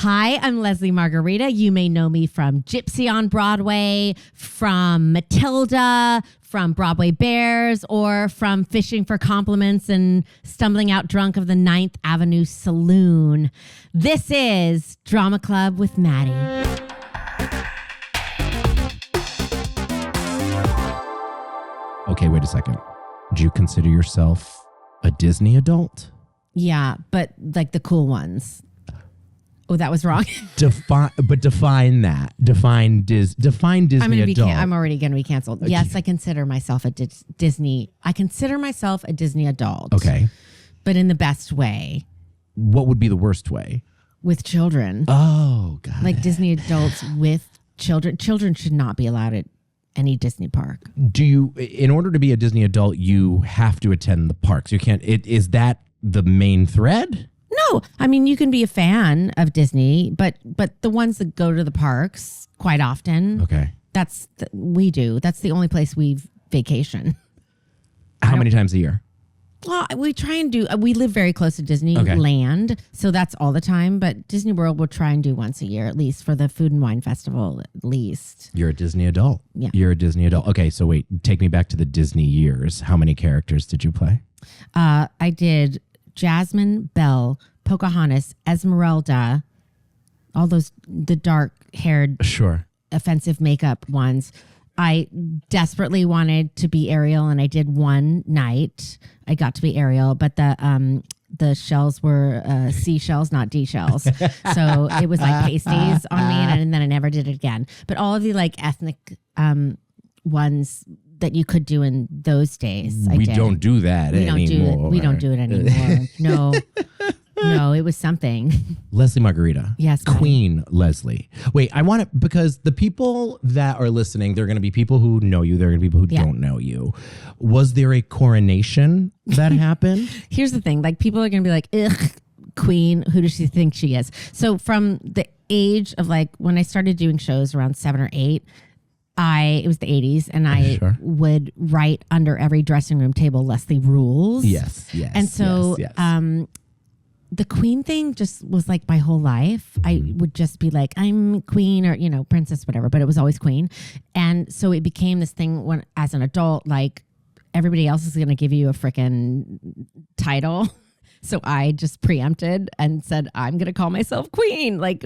Hi, I'm Lesli Margherita. You may know me from Gypsy on Broadway, from Matilda, from Broadway Bears, or from Fishing for Compliments and stumbling out drunk of the 9th Avenue Saloon. This is Drama Club with Matty. Okay, wait a second. Do you consider yourself a Disney adult? Yeah, but like the cool ones. Oh, that was wrong. Define that. Define Disney adult. I'm already going to be canceled. Okay. Yes, I consider myself a Disney. I consider myself a Disney adult. Okay. But in the best way. What would be the worst way? With children. Oh, God. Like Disney adults with children. Children should not be allowed at any Disney park. In order to be a Disney adult, you have to attend the parks. You can't. Is that the main thread? No, I mean, you can be a fan of Disney, but the ones that go to the parks quite often. Okay. We do. That's the only place we vacation. How many times a year? Well, we try and do, we live very close to Disneyland, so that's all the time, but Disney World we'll try and do once a year, at least for the Food and Wine Festival, at least. You're a Disney adult. Yeah. You're a Disney adult. Okay, so wait, take me back to the Disney years. How many characters did you play? I did Jasmine, Belle, Pocahontas, Esmeralda, all those, the dark-haired, sure, offensive makeup ones. I desperately wanted to be Ariel, and I did one night. I got to be Ariel, but the shells were seashells, not D shells. So it was like pasties on me, and then I never did it again. But all of the like ethnic ones that you could do in those days, I did. Don't do that anymore. We don't do it anymore. No, it was something. Lesli Margherita. Yes. Queen Lesli. Wait, I want to, because the people that are listening, there are going to be people who know you. There are going to be people who don't know you. Was there a coronation that happened? Here's the thing. Like, people are going to be like, ugh, queen, who does she think she is? So from the age of like, when I started doing shows around 7 or 8, it was the 80s, and I would write under every dressing room table, Lesli rules. Yes. And so, yes. The queen thing just was like my whole life. I would just be like, I'm queen, or, princess, whatever, but it was always queen. And so it became this thing when, as an adult, like everybody else is going to give you a freaking title. So I just preempted and said, I'm going to call myself queen. Like,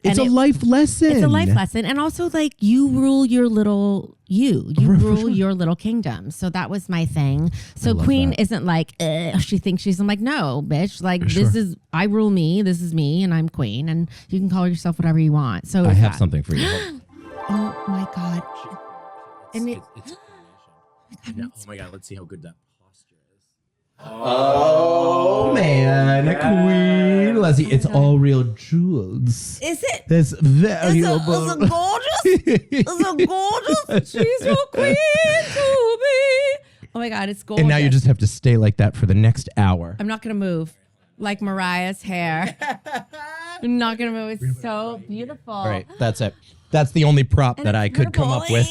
it's a life lesson. It's a life lesson. And also, like, you rule your little rule your little kingdom. So that was my thing. So queen isn't like, she thinks she's, I'm like, no, bitch. Like, this is, I rule me. This is me, and I'm queen. And you can call yourself whatever you want. So I have something for you. Oh, my God. Oh, my God. Let's see how good that posture is. Oh, man. Queen Lesli. It's all real jewels. Is it? That's valuable. Is it gorgeous? Is it gorgeous? She's your queen to be. Oh, my God. It's gorgeous. And now you just have to stay like that for the next hour. I'm not going to move. Like Mariah's hair. I'm not going to move. It's so beautiful. All right. That's it. That's the only prop that I could come up with.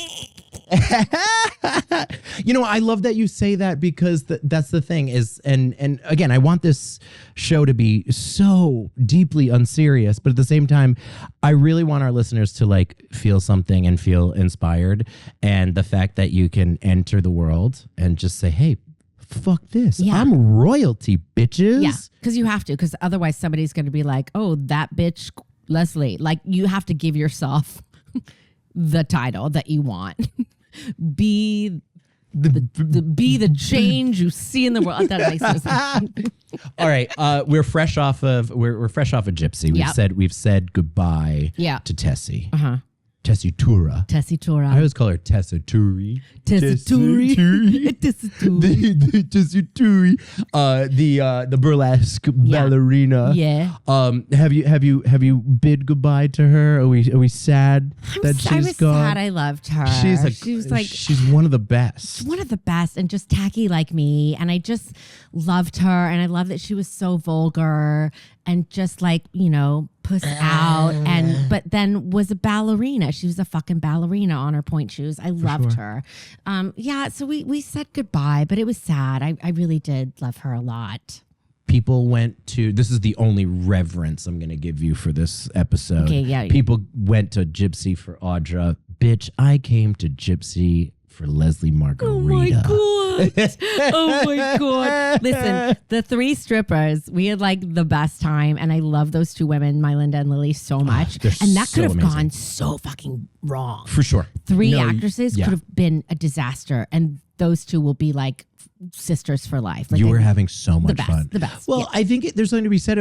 I love that you say that, because that's the thing is, and again, I want this show to be so deeply unserious, but at the same time, I really want our listeners to like feel something and feel inspired. And the fact that you can enter the world and just say, hey, fuck this. Yeah. I'm royalty, bitches. Yeah, because you have to, because otherwise somebody's going to be like, oh, that bitch Lesli. Like, you have to give yourself the title that you want. Be the change you see in the world. That makes no sense. All right, we're fresh off of Gypsy. We've said goodbye to Tessie. Tessitura. Tessitura. I always call her Tessituri. Tessituri. Tessituri. The burlesque ballerina. Yeah. Have you bid goodbye to her? Are we sad that she's gone? I was sad. I loved her. She's one of the best. She's one of the best, and just tacky like me. And I just loved her, and I love that she was so vulgar and just like, puss out, but then was a ballerina. She was a fucking ballerina on her point shoes. I loved her. So we said goodbye, but it was sad. I really did love her a lot. people went to, this is the only reverence I'm going to give you for this episode. Okay, yeah. People went to Gypsy for Audra. Bitch, I came to Gypsy for Lesli Margherita. Oh my God. Oh my God. Listen, the 3 strippers, we had like the best time. And I love those 2 women, Mylinda and Lily, so much. And that could have gone so fucking wrong. For sure. 3 actresses could have been a disaster. And those 2 will be like sisters for life. Like, you were having so much fun. The best. Well, I think there's something to be said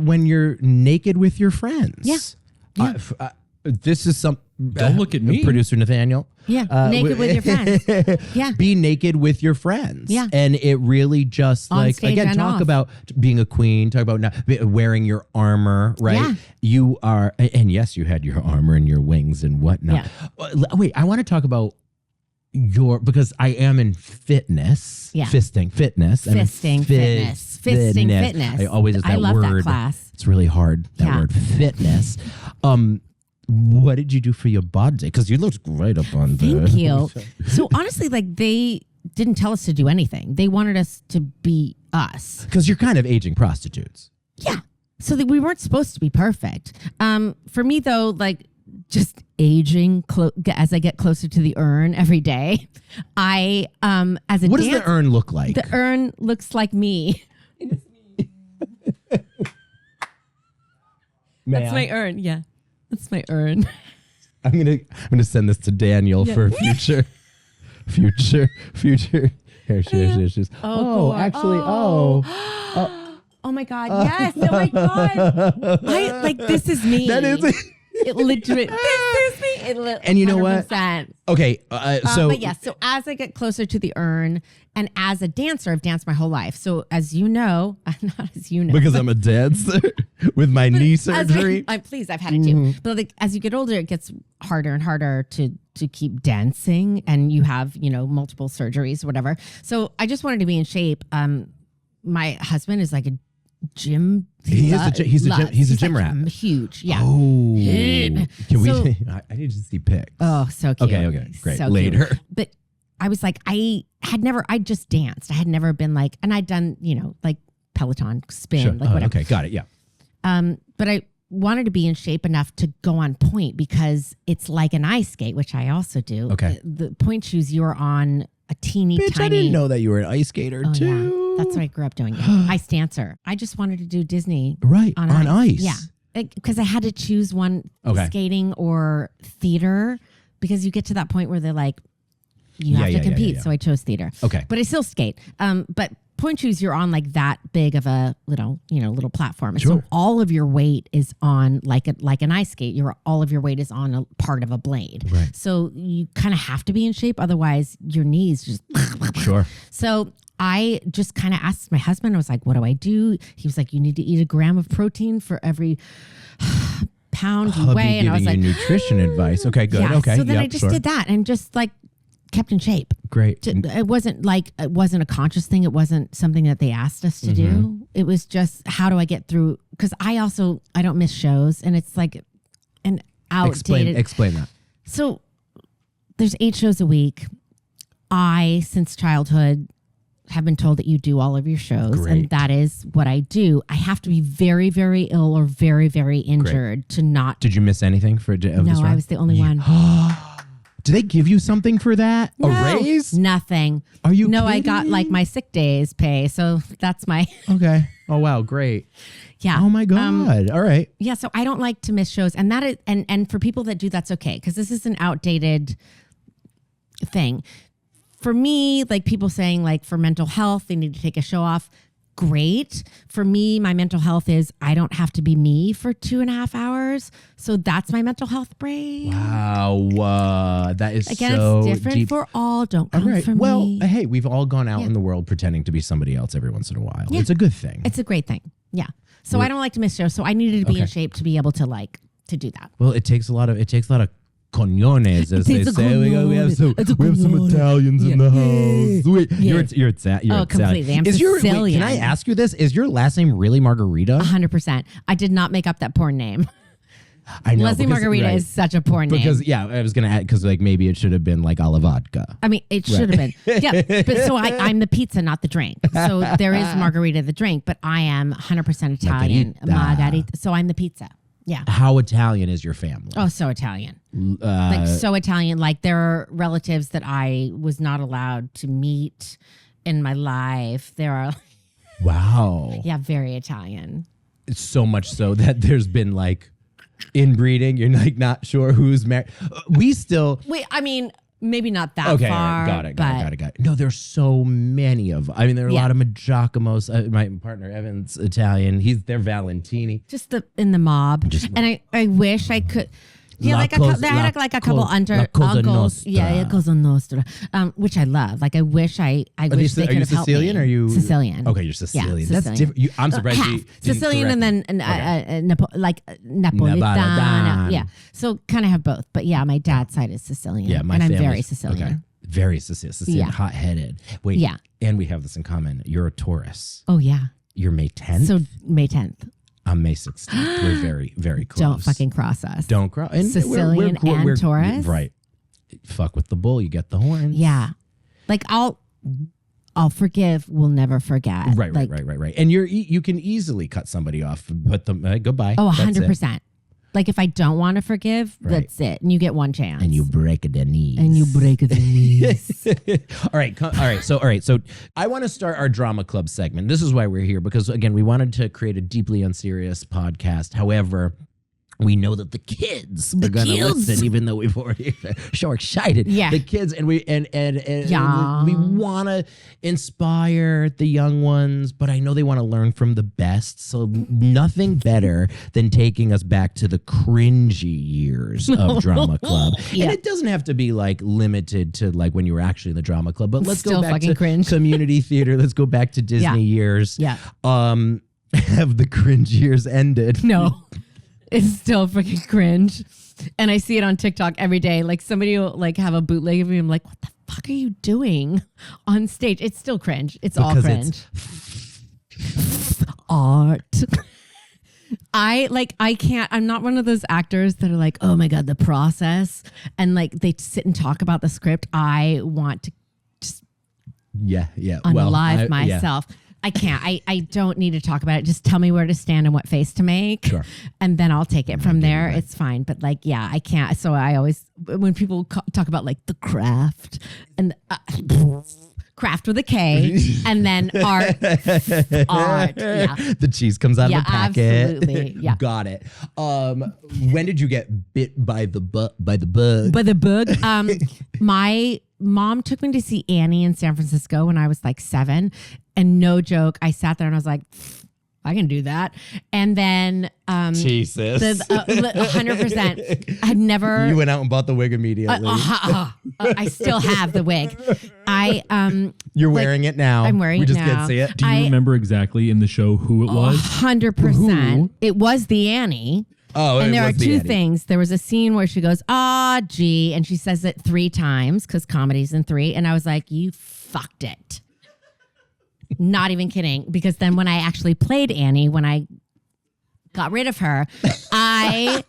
when you're naked with your friends. Yeah. This is some. Don't look at me. Producer Nathanael. Yeah. Naked with your friends. Yeah. Be naked with your friends. Yeah. And it really just On like, stage again, and talk off. about being a queen, talk about wearing your armor, right? Yeah. You are, and yes, you had your armor and your wings and whatnot. Yeah. Wait, I want to talk about because I am in fitness. Yeah. Fisting fitness. Fisting fitness. I always use that I love word. that class. It's really hard, that word, fitness. What did you do for your body? Because you looked great up on there. Thank you. So honestly, like they didn't tell us to do anything. They wanted us to be us. Because you're kind of aging prostitutes. Yeah. So that we weren't supposed to be perfect. For me though, like just aging as I get closer to the urn every day, I as a what does the urn look like? The urn looks like me. That's my urn. Yeah. That's my urn. I'm gonna send this to Daniel for future. Here she is. Oh, actually, oh. Oh my God! Yes! Oh my God! This is me. That is it. It literally. This is me. And you know what? 100%. Okay, so but yes. So as I get closer to the urn, and as a dancer, I've danced my whole life. So as you know, not as you know, because I'm a dancer with my knee surgery. Please, I've had it too. But like as you get older, it gets harder and harder to keep dancing, and you have multiple surgeries, whatever. So I just wanted to be in shape. My husband is like a gym. He's a gym rat. Huge. Yeah. Oh. Can we? I need to see pics. Oh, so cute. Okay, great. So Later. Cute. But I was like, I just danced. I had never been like, and I'd done, like Peloton spin, like whatever. Okay, got it. Yeah. But I wanted to be in shape enough to go on point because it's like an ice skate, which I also do. Okay. The point shoes, you're on a teeny Bitch, tiny. I didn't know that you were an ice skater too. Yeah. That's what I grew up doing. Yeah. Ice dancer. I just wanted to do Disney. Right. On ice. Yeah. Because I had to choose one, skating or theater, because you get to that point where they're like, you have to compete. Yeah. So I chose theater. Okay. But I still skate. But point shoes, you're on like that big of a little platform. And so all of your weight is on like an ice skate. All of your weight is on a part of a blade. Right. So you kind of have to be in shape. Otherwise your knees just. Sure. So I just kind of asked my husband, I was like, what do I do? He was like, you need to eat 1 gram of protein for every pound you weigh. And I was like, nutrition advice. Okay, good. Yeah. Okay. So then I just did that and just like kept in shape. Great. It wasn't a conscious thing. It wasn't something that they asked us to do. It was just, how do I get through? Because I don't miss shows, and it's like an outdated. Explain that. So there's 8 shows a week. Since childhood, have been told that you do all of your shows. Great. And that is what I do. I have to be very, very ill or very, very injured to not. Did you miss anything for this No, run? I was the only one. Did they give you something for that? No, a raise? Nothing. Are you No, kidding I got me? like my sick days pay. So that's my. Okay. Oh, wow. Great. Yeah. Oh, my God. All right. Yeah. So I don't like to miss shows. And that is, and for people that do, that's okay. Because this is an outdated thing. For me, like people saying like for mental health, they need to take a show off. Great. For me, my mental health is I don't have to be me for 2.5 hours. So that's my mental health break. Wow. That is Again, so it's different deep. for all. Don't come for Well, me. hey, we've all gone out in the world pretending to be somebody else every once in a while. Yeah. It's a good thing. It's a great thing. Yeah. So I don't like to miss shows. So I needed to be in shape to be able to to do that. Well, it takes a lot of cojones, as they It's a say. We have some cojones. Italians in the house. Wait, Yeah. you're Italian. Completely. I'm Wait, Sicilian. can I ask you this? Is your last name really Margherita? 100%. I did not make up that porn name. I know. Leslie Margherita is such a porn name. Because, I was going to add, because like maybe it should have been like alla vodka. I mean, it should have been. Yeah. But so I'm the pizza, not the drink. So there is Margherita the drink, but I am 100% Italian. Margherita. So I'm the pizza. Yeah. How Italian is your family? Oh, so Italian. Like so Italian. Like there are relatives that I was not allowed to meet in my life. There are. Wow. Yeah, very Italian. It's so much so that there's been like inbreeding. You're like not sure who's married. We still. Wait, I mean, maybe not that okay, far. Got it. No, there's so many of. I mean, there are a lot of Maggiacomos. My partner Evan's Italian. They're Valentini. Just in the mob. And I wish I could. Yeah, they had like a couple uncles. Yeah, Cosa Nostra, which I love. Like I wish they could have helped me. Are you Sicilian? Or are you Sicilian? Okay, you're Sicilian. Yeah, That's different. I'm surprised you Sicilian and then Napolitana. Yeah, so kind of have both. But yeah, my dad's side is Sicilian. Yeah, and I'm very Sicilian. Okay. Very Sicilian, hot-headed. Wait, and we have this in common. You're a Taurus. Oh yeah. You're May 10th. So May 10th. I'm May 16th. We're very, very close. Don't fucking cross us. Don't cross. Sicilian and Taurus. Right. Fuck with the bull, you get the horns. Yeah. Like I'll forgive, we'll never forget. Right. And you can easily cut somebody off, put them goodbye. Oh, 100%. Like if I don't want to forgive, that's it. And you get one chance. And you break the knees. All right. So I want to start our drama club segment. This is why we're here, because again, we wanted to create a deeply unserious podcast. However, we know that the kids are going to listen, even though we've already so excited. Yeah, the kids, and we want to inspire the young ones, but I know they want to learn from the best. So nothing better than taking us back to the cringy years of drama club. And it doesn't have to be like limited to like when you were actually in the drama club. But let's go back to community theater. Let's go back to Disney years. Yeah. Have the cringe years ended? No. It's still freaking cringe. And I see it on TikTok every day. Like somebody will like have a bootleg of me. I'm like, what the fuck are you doing on stage? It's still cringe. It's all cringe. Art. I can't, I'm not one of those actors that are like, oh my God, the process. And like they sit and talk about the script. I want to just unalive myself. Yeah. I can't. I don't need to talk about it. Just tell me where to stand and what face to make. Sure. And then I'll take it from there. It's fine. But like, yeah, I can't. So I always, when people talk about like the craft and craft with a K and then art. Yeah. The cheese comes out of the packet. Absolutely. Yeah. Got it. When did you get bit by the bug? By the bug? My mom took me to see Annie in San Francisco when I was like 7. And no joke, I sat there and I was like, I can do that. And then Jesus, 100%. I'd never. You went out and bought the wig immediately. I still have the wig. You're wearing it now. I'm wearing it now. We just can't see it. Do you remember exactly in the show who it was? 100%. It was the Annie. Oh, and there are two things. There was a scene where she goes, gee, and she says it 3 times because comedy's in 3. And I was like, you fucked it. Not even kidding. Because then when I actually played Annie, when I got rid of her, I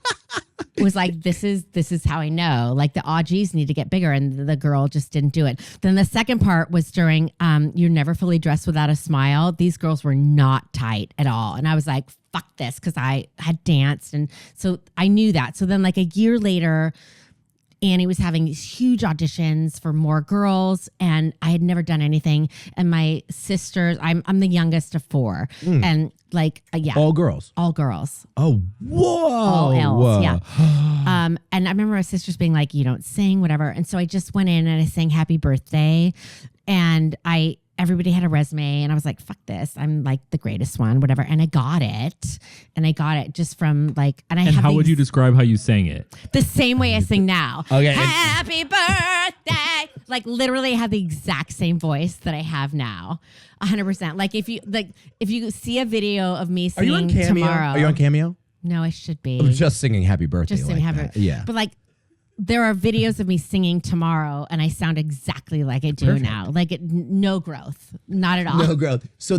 was like, this is how I know. Like the G's need to get bigger, and the girl just didn't do it. Then the second part was during You're Never Fully Dressed Without a Smile. These girls were not tight at all. And I was like, fuck this, because I had danced. And so I knew that. So then like a year later, Annie was having these huge auditions for more girls, and I had never done anything. And my sisters, I'm the youngest of 4, and like all girls. Oh, whoa, all L's, yeah. And I remember my sisters being like, "You don't sing, whatever." And so I just went in and I sang "Happy Birthday," and everybody had a resume, and I was like, fuck this. I'm like the greatest one, whatever. And I got it. And I got it just from like, and how would you describe how you sang it? The same way I sing now. Okay. Happy birthday. Like literally I had the exact same voice that I have now. 100%. Like if you see a video of me singing Are you on Cameo? tomorrow. Are you on Cameo? No, I should be. I'm just singing Happy Birthday. Just singing Happy Birthday. Yeah. But like, there are videos of me singing Tomorrow, and I sound exactly like I do now. Like no growth, not at all. No growth. So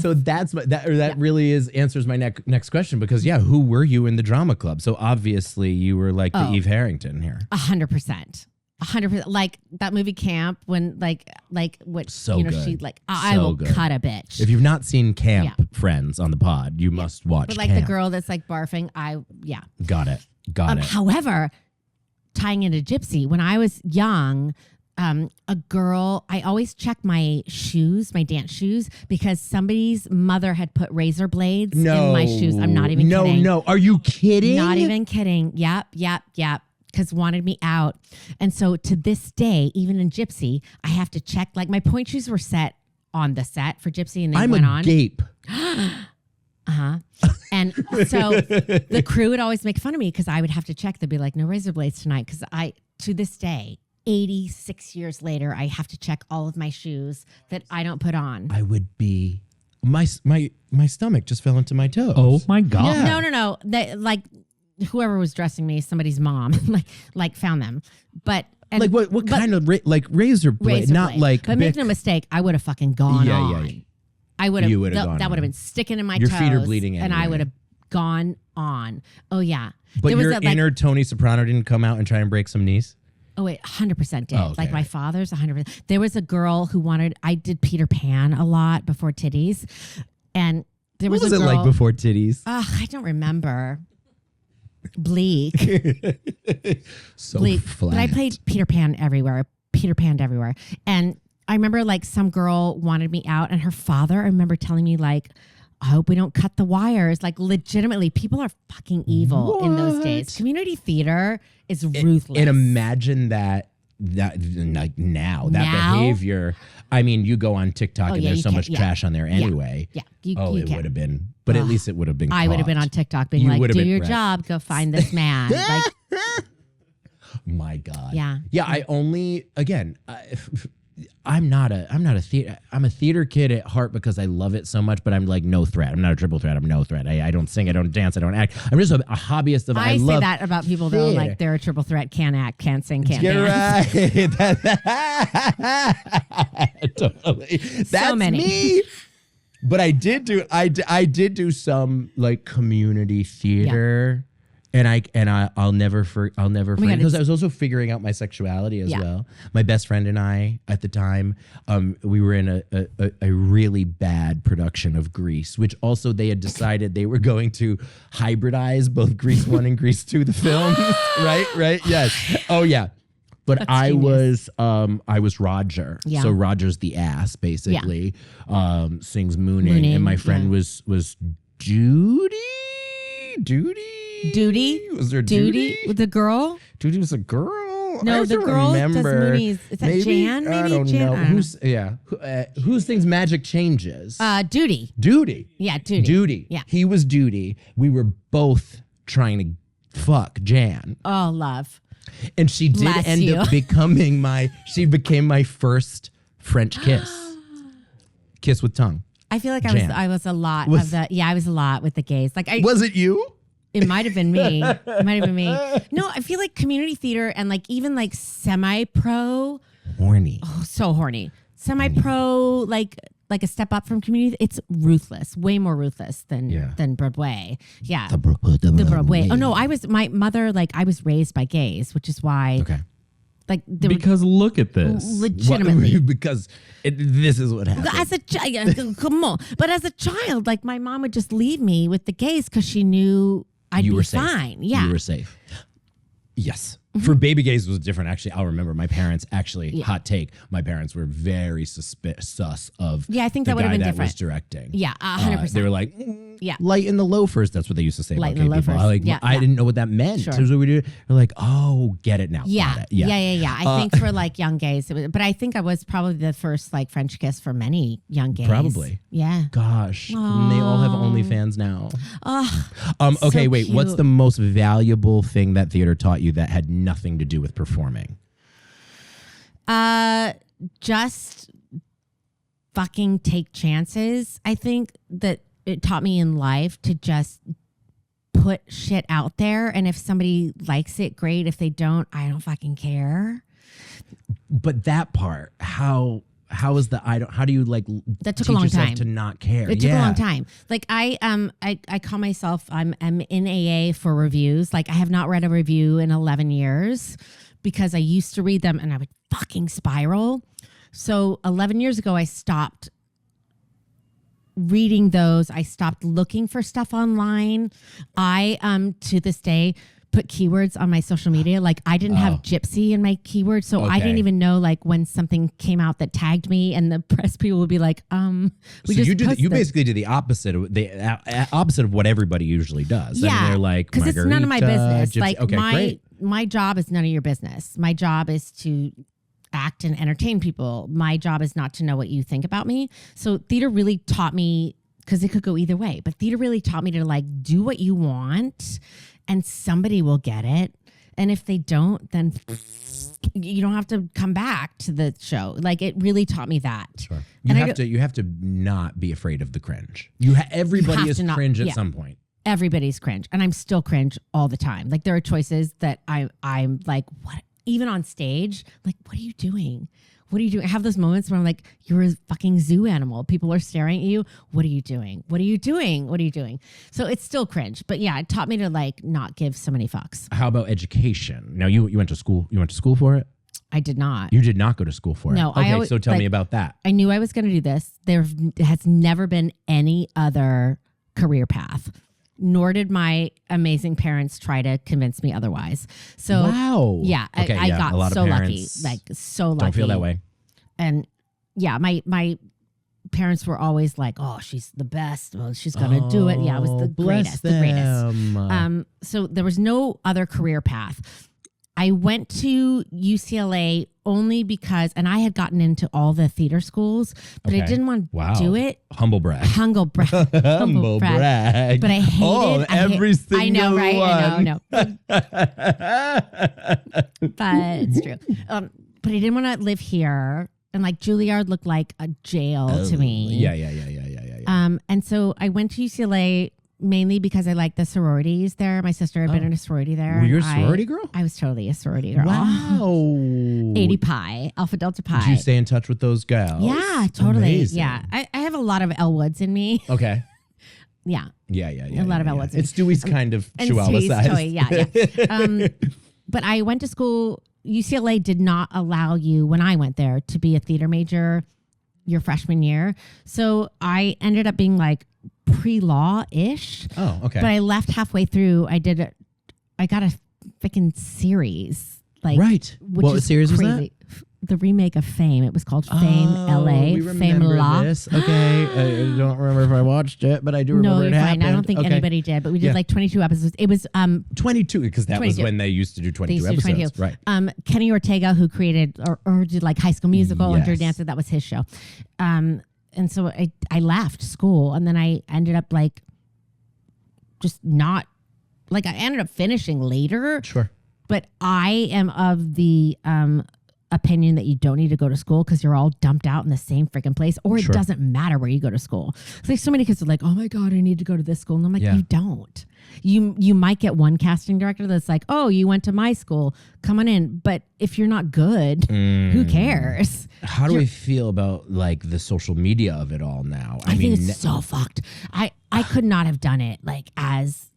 so that's that really answers my next question, because who were you in the drama club? So obviously you were like the Eve Harrington here. 100%. 100%. Like that movie Camp, when like what good. she like I will good. cut a bitch. If you've not seen Camp, friends, on the pod, you must watch. But like Camp. the girl that's like barfing, Got it. However, tying into Gypsy, when I was young, a girl, I always check my shoes, my dance shoes, because somebody's mother had put razor blades in my shoes. I'm not even kidding. No. Are you kidding? Not even kidding. Yep. Because wanted me out. And so to this day, even in Gypsy, I have to check. Like my point shoes were set on the set for Gypsy, and they went on. I'm a gape. And so the crew would always make fun of me because I would have to check. They'd be like, no razor blades tonight. Because to this day, 86 years later, I have to check all of my shoes that I don't put on. I would be, my stomach just fell into my toes. Oh my God. Yeah. No. Like whoever was dressing me, somebody's mom, like found them. But like what kind of razor blade? Not blade. like. But make no mistake, I would have fucking gone on. Yeah. I would have. You would have gone. That would have on. been sticking in my Your toes. feet are bleeding and anyway. I would have gone on. Oh yeah. But there was your inner Tony Soprano didn't come out and try and break some knees? Oh wait, 100% did. Oh, okay. Like my father's 100%. There was a girl who I did Peter Pan a lot before titties, and there was what was a girl. It like before titties? I don't remember. Bleak. So Bleak. flat. But I played Peter Pan everywhere. And I remember like some girl wanted me out, and her father, I remember telling me like, I hope we don't cut the wires. Like legitimately, people are fucking evil in those days. Community theater is ruthless. And imagine that like now behavior. I mean, you go on TikTok and there's so much trash on there anyway. Yeah. It would have been, but at least it would have been. I would have been on TikTok being like, do your job, go find this man. Like, my God. Yeah. Yeah. I only, again, I'm a theater kid at heart because I love it so much, but I'm like no threat. I'm not a triple threat. I'm no threat. I don't sing. I don't dance. I don't act. I'm just a hobbyist of. I say love that about people though, like they're a triple threat, can't act, can't sing, can't You're dance. Right. Totally. That's so many. me. But I did do some like community theater. And I'll never forget because I was also figuring out my sexuality as well. My best friend and I at the time, we were in a really bad production of Grease, which also they had decided they were going to hybridize both Grease 1 and Grease 2, the films. Right? Yes. Oh yeah. But That's I genius. was Roger. Yeah. So Roger's the ass, basically. Sings Mooning. And my friend was Duty? Was there Duty? With the girl? Duty was a girl? No, I the don't girl does remember. Moonies. Is that Jan? Maybe I don't Jan? know. I don't know. Who sings Magic Changes? Duty. Duty. Yeah, Duty. Duty. Yeah. He was Duty. We were both trying to fuck Jan. Oh, love. And she did up becoming she became my first French kiss. Kiss with tongue. I feel like Jan. I was a lot of the I was a lot with the gays. Like was it you? It might have been me. No, I feel like community theater and like even like semi-pro. Horny. Oh, so horny. Semi-pro, like a step up from community. It's ruthless, way more ruthless than Broadway. Yeah, the Broadway. Oh no, my mother. Like I was raised by gays, which is why. Okay. Like because look at this. Legitimately. Because this is what happened. As a child, come on. But as a child, like my mom would just leave me with the gays because she knew I'd be fine. Yeah, you were safe. Yes. For baby gays was different. Actually, I'll remember my parents. Actually, hot take. My parents were very sus of. Yeah, I think that would have been different. Was directing. Yeah, 100%. They were like, light in the loafers. That's what they used to say. Light about in the people. loafers. I didn't know what that meant. Sure. So what we do. They're like, oh, get it now. Yeah. Got it. Yeah. I think for like young gays, but I think I was probably the first like French kiss for many young gays. Probably. Yeah. Gosh, and they all have OnlyFans now. Oh. Okay, so wait. cute. What's the most valuable thing that theater taught you that had nothing to do with performing? Just fucking take chances. I think that it taught me in life to just put shit out there, and if somebody likes it, great. If they don't, I don't fucking care. But that part, how is the how do you like that took teach a long yourself time to not care? It took a long time. Like I call myself I'm in AA for reviews. Like I have not read a review in 11 years because I used to read them and I would fucking spiral. So 11 years ago I stopped reading those. I stopped looking for stuff online. I to this day put keywords on my social media. Like I didn't have Gypsy in my keywords, so I didn't even know like when something came out that tagged me, and the press people would be like, we just you basically do the opposite of opposite of what everybody usually does. Yeah, and they're like, because it's none of my business. Gypsy. Like Okay, my job is none of your business. My job is to act and entertain people. My job is not to know what you think about me. So theater really taught me, because it could go either way, but theater really taught me to like do what you want and somebody will get it. And if they don't, then you don't have to come back to the show. Like it really taught me that. Sure. And you have to not be afraid of the cringe. Everybody is cringe at some point. Everybody's cringe. And I'm still cringe all the time. Like there are choices that I'm like, what? Even on stage, like, what are you doing? What are you doing? I have those moments where I'm like, you're a fucking zoo animal. People are staring at you. What are you doing? What are you doing? What are you doing? So it's still cringe. But yeah, it taught me to like not give so many fucks. How about education? Now you went to school. You went to school for it? I did not. You did not go to school for it? No. Okay, so tell me about that. I knew I was going to do this. There has never been any other career path. Nor did my amazing parents try to convince me otherwise. So wow. Yeah, okay, I got a lot so of lucky. parents Like so lucky. Don't feel that way. And yeah, my parents were always like, "Oh, she's the best. Well, she's gonna do it." Yeah, it was the greatest. The greatest. So there was no other career path. I went to UCLA only because, and I had gotten into all the theater schools, but I didn't want to do it. Humble brag. Humble brag. Humble brag. But I hated every single I know, right? one. I know. But it's true. But I didn't want to live here. And like Juilliard looked like a jail to me. Yeah. And so I went to UCLA mainly because I liked the sororities there. My sister had been in a sorority there. Were you a sorority girl? I was totally a sorority girl. Wow. 80 Pi, Alpha Delta Pi. Did you stay in touch with those gals? Yeah, totally. Amazing. Yeah. I have a lot of Elwoods in me. Okay. Yeah. Yeah. A lot of Elwoods. It's Stewie's kind of chihuahua Stewie's size. Toy, yeah. But I went to school. UCLA did not allow you, when I went there, to be a theater major your freshman year. So I ended up being like pre-law-ish. Oh, okay. But I left halfway through. I got a freaking series. Like, right. Which what is series crazy. was that? The remake of Fame. It was called Fame LA. We Fame remember La. this. Okay. I don't remember if I watched it, but I do remember No, you're it fine. happened. I don't think anybody did, but we did like 22 episodes. It was 22, because that 22. was when they used to do 22 They used to do episodes. 22. Right. Kenny Ortega, who created or did like High School Musical and Dirty Yes. Dancing, that was his show. And so I left school, and then I ended up like just not, like I ended up finishing later. Sure. But I am of the opinion that you don't need to go to school because you're all dumped out in the same freaking place, or it doesn't matter where you go to school. It's like so many kids are like, "Oh my God, I need to go to this school," and I'm like, "You don't. You might get one casting director that's like, "Oh, you went to my school, come on in." But if you're not good, who cares? How do I feel about like the social media of it all now? I think it's so fucked. I could not have done it like as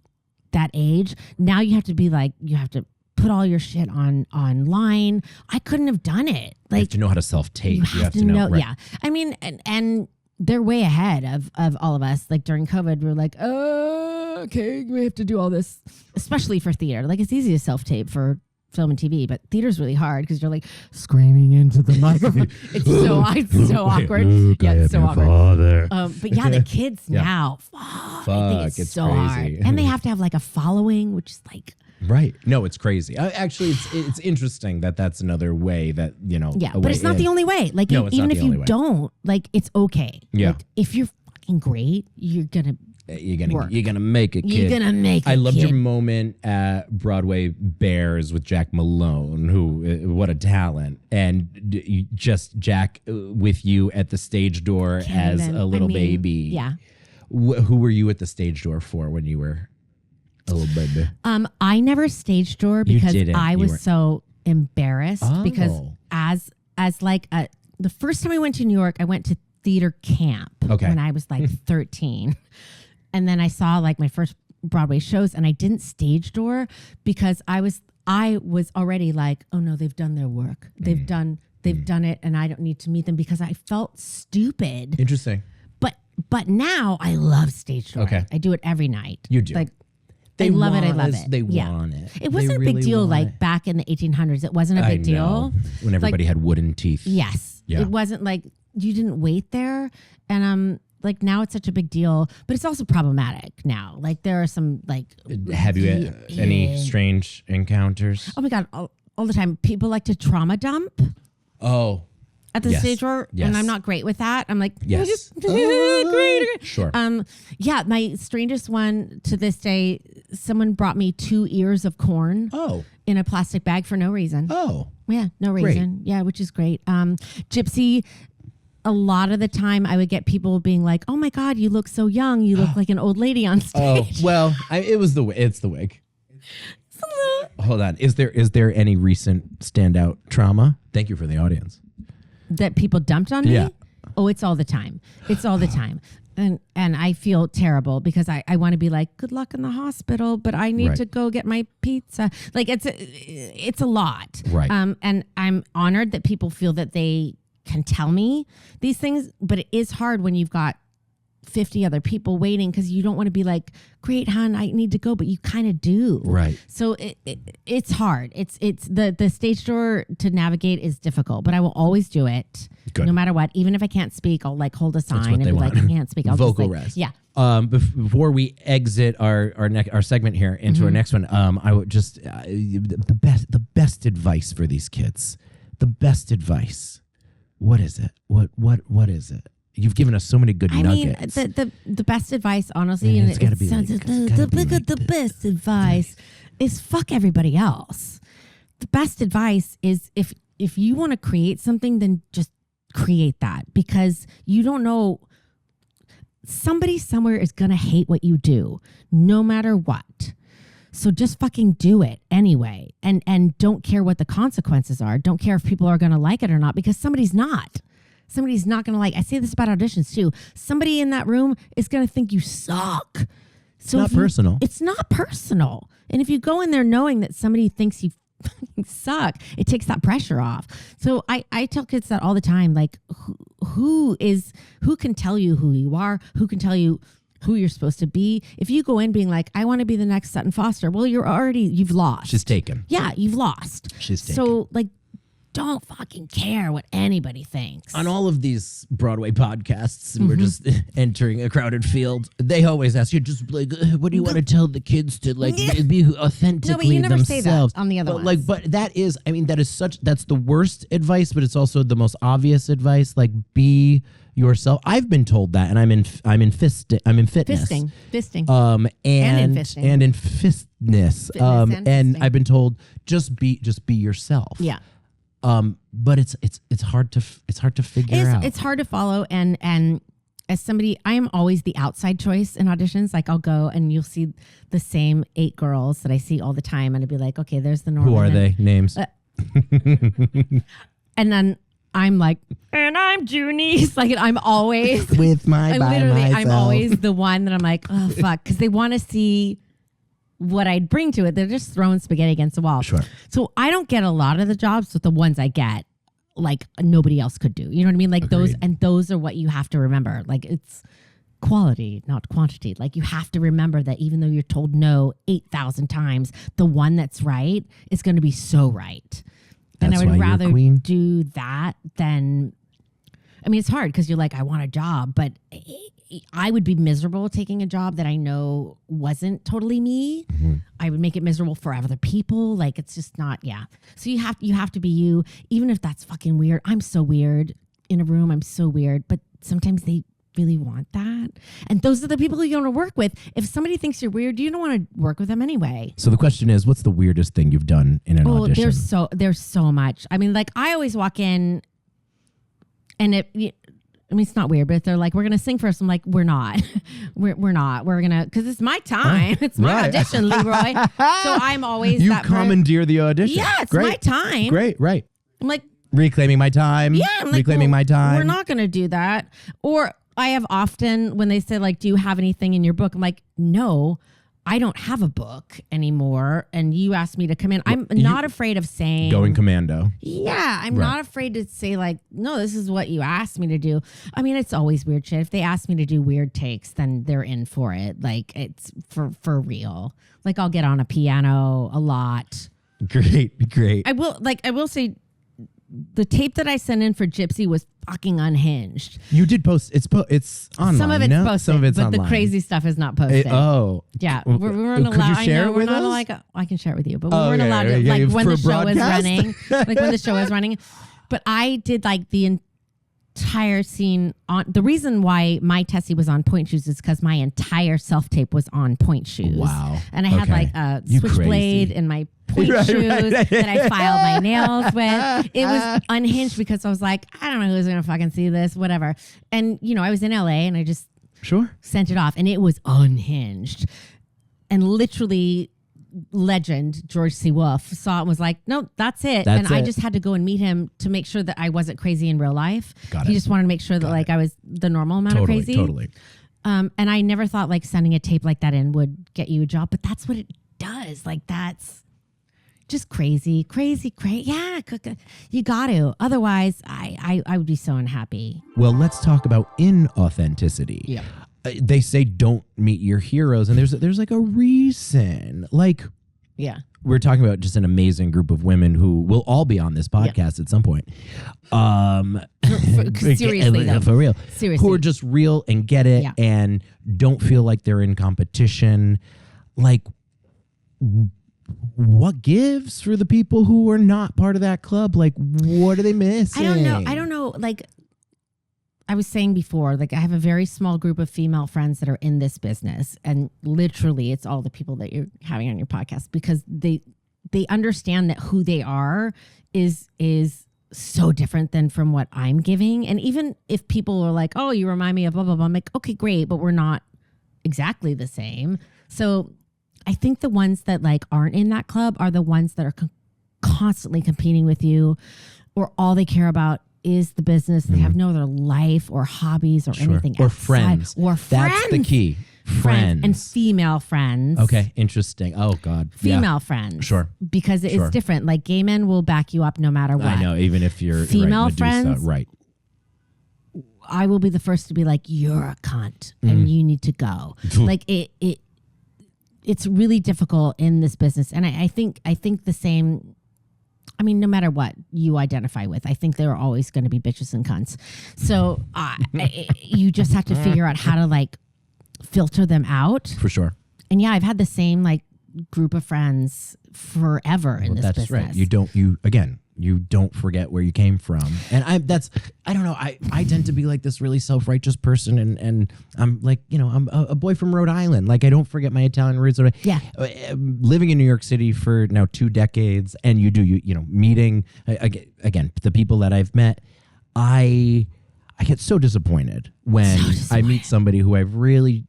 that age. Now you have to be like, you have to put all your shit online. I couldn't have done it. Like, you have to know how to self-tape. You have to know. Right. Yeah. I mean, and they're way ahead of all of us. Like during COVID, we were like, okay, we have to do all this, especially for theater. Like it's easy to self-tape for film and TV, but theater's really hard because you're like screaming into the microphone. It's so awkward. Luke, yeah, it's so awkward. Father. But yeah, the kids now, I think it's so crazy. hard. And they have to have like a following, which is like, right. No, it's crazy. Actually, it's interesting that that's another way that, you know. Yeah, but it's not the only way. Like, No, it's even not if the only you way. don't, like, it's okay. Yeah. Like, if you're fucking great, you're gonna work. You're gonna make it, kid. You're gonna make it. I loved kid. your moment at Broadway Bears with Jack Malone, who what a talent, and Jack with you at the stage door Can't as even- a little I mean, baby. Yeah. Who were you at the stage door for when you were? Oh, baby. I never stage door because didn't. I You was weren't. so embarrassed because Oh. as like the first time I went to New York, I went to theater camp when I was like 13. And then I saw like my first Broadway shows and I didn't stage door because I was already like, oh no, they've done their work. They've done it and I don't need to meet them because I felt stupid. Interesting. But now I love stage door. Okay. I do it every night. You do. Like I love it. I love it. They want it. It wasn't a big deal like back in the 1800s. It wasn't a big deal. When everybody had wooden teeth. Yes. Yeah. It wasn't like you didn't wait there. And like now it's such a big deal, but it's also problematic now. Like there are some like. Have you had any strange encounters? Oh my God. All the time. People like to trauma dump Oh. at the stage door. Yes. And I'm not great with that. I'm like, Yes. great. Sure. Yeah. My strangest one to this day, someone brought me 2 ears of corn in a plastic bag for no reason. Oh. Yeah, no reason. Yeah, which is great. Gypsy, a lot of the time I would get people being like, oh my God, you look so young. You look like an old lady on stage. Oh, well, it's the wig. Hold on. Is there any recent standout trauma? Thank you for the audience. That people dumped on me? Yeah. Oh, it's all the time. It's all the time. And I feel terrible because I want to be like, good luck in the hospital, but I need to go get my pizza. Like it's a lot. Right. And I'm honored that people feel that they can tell me these things, but it is hard when you've got 50 other people waiting because you don't want to be like, great, hon, I need to go, but you kind of do. Right. So it's hard. It's the stage door to navigate is difficult, but I will always do it. Good. No matter what. Even if I can't speak, I'll like hold a sign and be like, I can't speak. I'll Vocal just like, rest. yeah. Before we exit our segment here into our next one, I would just the best advice for these kids. The best advice. What is it? What is it? You've given us so many good nuggets. I mean, the best advice, honestly, and it's gotta be like- the best advice is fuck everybody else. The best advice is if you want to create something, then just create that because you don't know. Somebody somewhere is going to hate what you do, no matter what. So just fucking do it anyway. And don't care what the consequences are. Don't care if people are going to like it or not because somebody's not. Somebody's not going to like. I say this about auditions too. Somebody in that room is going to think you suck. So Not personal. It's not personal. And if you go in there knowing that somebody thinks you fucking suck, it takes that pressure off. So I tell kids that all the time. Like, who can tell you who you are? Who can tell you who you're supposed to be? If you go in being like, I want to be the next Sutton Foster, well, you've lost. She's taken. Yeah, you've lost. She's taken. So like, don't fucking care what anybody thinks. On all of these Broadway podcasts, and we're just entering a crowded field, they always ask you, just like, what do you want to tell the kids to like be authentically No, but you never say themselves? that on the other but, ones. but that is, I mean, that's the worst advice, but it's also the most obvious advice. Like, be yourself. I've been told that, and I'm in fitness. Fisting. And in fisting. and in fitness. and And fisting. I've been told just be yourself. Yeah. But it's hard to figure out. It's hard to follow, and as somebody, I am always the outside choice in auditions. Like I'll go and you'll see the same 8 girls that I see all the time, and I'd be like, okay, there's the normal. Who are they? Names. And then I'm like, and I'm Junice. Like I'm always With my by myself. I'm always the one that I'm like, oh fuck, because they want to see what I'd bring to it. They're just throwing spaghetti against the wall. Sure. So I don't get a lot of the jobs, but the ones I get, like nobody else could do. You know what I mean? Like Agreed. those are what you have to remember. Like it's quality, not quantity. Like you have to remember that even though you're told no 8,000 times, the one that's right is going to be so right. And That's I would why you're rather queen. do that than, I mean, it's hard because you're like, I want a job, but I would be miserable taking a job that I know wasn't totally me. Mm-hmm. I would make it miserable for other people. Like it's just not, yeah. So you have to be you, even if that's fucking weird. I'm so weird in a room. I'm so weird, but sometimes they really want that. And those are the people who you want to work with. If somebody thinks you're weird, you don't want to work with them anyway. So the question is, what's the weirdest thing you've done in an audition? There's so much. I mean, like I always walk in and I mean, it's not weird, but if they're like, we're going to sing first, I'm like, we're not. we're not. We're going to, because it's my time. It's my audition, Leroy. So I'm always You that commandeer the audition. Yeah, it's Great. my time. Great, right. I'm like, Reclaiming my time. yeah, I'm like, reclaiming my time. We're not going to do that. Or I have often, when they say like, do you have anything in your book? I'm like, no, I don't have a book anymore. And you asked me to come in. I'm not afraid of saying. Going commando. Yeah, I'm not afraid to say like, no, this is what you asked me to do. I mean, it's always weird shit. If they ask me to do weird takes, then they're in for it. Like it's for real. Like I'll get on a piano a lot. Great. I will say the tape that I sent in for Gypsy was fucking unhinged. You did post. It's online. Some of it's posted, some of it's but online. the crazy stuff is not posted. Yeah. We weren't Could allowed. you share I know it with we're not us? like I can share it with you, but we Oh, weren't okay, allowed to okay, like when for the show was broadcast? running. Like when the show was running, but I did like the entire scene on. The reason why my Tessie was on point shoes is because my entire self tape was on point shoes. Wow. And I had like a You switchblade crazy. in my point shoes that I filed my nails with. It was unhinged because I was like, I don't know who's gonna fucking see this, whatever. And I was in LA and I just sent it off and it was unhinged. And literally legend George C. Wolfe saw it and was like, no, that's it. I just had to go and meet him to make sure that I wasn't crazy in real life. He just wanted to make sure that like I was the normal amount of crazy. Totally. And I never thought like sending a tape like that in would get you a job, but that's what it does. Like that's just crazy. Yeah, you got to. Otherwise, I would be so unhappy. Well, let's talk about inauthenticity. Yeah. They say don't meet your heroes, and there's like a reason. Like, yeah, we're talking about just an amazing group of women who will all be on this podcast at some point. Seriously, though. For real. Seriously. Who are just real and get it and don't feel like they're in competition. Like, what gives for the people who are not part of that club? Like, what are they missing? I don't know. Like I was saying before, like I have a very small group of female friends that are in this business, and literally it's all the people that you're having on your podcast because they understand that who they are is so different than from what I'm giving. And even if people are like, oh, you remind me of blah, blah, blah, I'm like, okay, great, but we're not exactly the same. So I think the ones that like aren't in that club are the ones that are constantly competing with you, or all they care about is the business. They have no other life or hobbies or anything or outside. friends. Or friends. That's the key. Friends. And female friends. Okay, interesting. Oh, God. Female friends. Sure. Because it's different. Like gay men will back you up no matter what. I know, even if you're female Medusa, friends. right. I will be the first to be like, you're a cunt and you need to go. Like it's really difficult in this business. And I think the same. I mean, no matter what you identify with, I think there are always going to be bitches and cunts. So you just have to figure out how to like filter them out. For sure. And yeah, I've had the same like group of friends forever in this business. That's right. You don't forget where you came from. And I don't know. I tend to be like this really self-righteous person, and I'm like, I'm a boy from Rhode Island. Like I don't forget my Italian roots. Yeah. Living in New York City for now 2 decades, and meeting again the people that I've met, I get so disappointed when I meet somebody who I've really